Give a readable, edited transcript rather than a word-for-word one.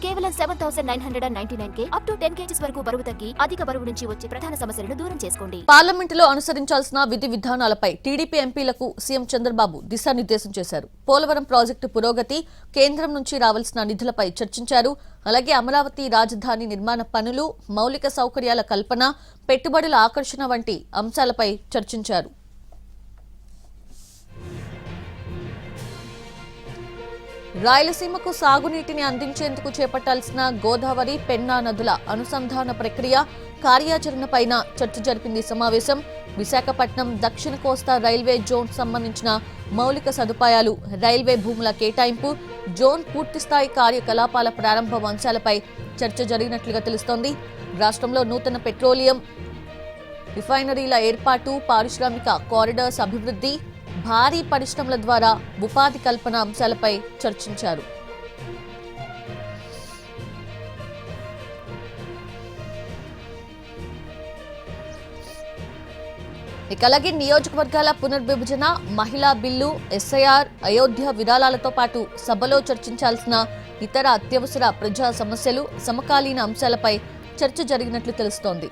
కేవలం 7,999 up to 10 kgs వరకు బరువు తగ్గి అధిక బరువు నుంచి వచ్చే ప్రధాన సమస్యలను దూరం చేసుకోండి. పార్లమెంటులో అనుసరించాల్సిన విధి విధానాలపై టీడీపీ ఎంపీలకు సీఎం చంద్రబాబు దిశానిర్దేశం చేశారు. పోలవరం ప్రాజెక్టు పురోగతి, కేంద్రం నుంచి రావాల్సిన నిధులపై చర్చించారు. అలాగే అమరావతి రాజధాని నిర్మాణ పనులు, మౌలిక సౌకర్యాల కల్పన, పెట్టుబడుల ఆకర్షణ వంటి అంశాలపై చర్చించారు. రాయలసీమకు సాగునీటిని అందించేందుకు చేపట్టాల్సిన గోదావరి, పెన్నా నదుల అనుసంధాన ప్రక్రియ, కార్యాచరణపైన చర్చ జరిపింది సమావేశం. విశాఖపట్నం దక్షిణ కోస్తా రైల్వే జోన్ సంబంధించిన మౌలిక సదుపాయాలు, రైల్వే భూముల కేటాయింపు, జోన్ పూర్తిస్థాయి కార్యకలాపాల ప్రారంభ అంశాలపై చర్చ జరిగినట్లుగా తెలుస్తోంది. రాష్ట్రంలో నూతన పెట్రోలియం రిఫైనరీల ఏర్పాటు, పారిశ్రామిక కారిడార్స్ అభివృద్ధి, భారీ పరిశ్రమల ద్వారా ఉపాధి కల్పన అంశాలపై చర్చించారు. అలాగే నియోజకవర్గాల పునర్విభజన, మహిళా బిల్లు, ఎస్ఐఆర్, అయోధ్య విరాళాలతో పాటు సభలో చర్చించాల్సిన ఇతర అత్యవసర ప్రజా సమస్యలు, సమకాలీన అంశాలపై చర్చ జరిగినట్లు తెలుస్తోంది.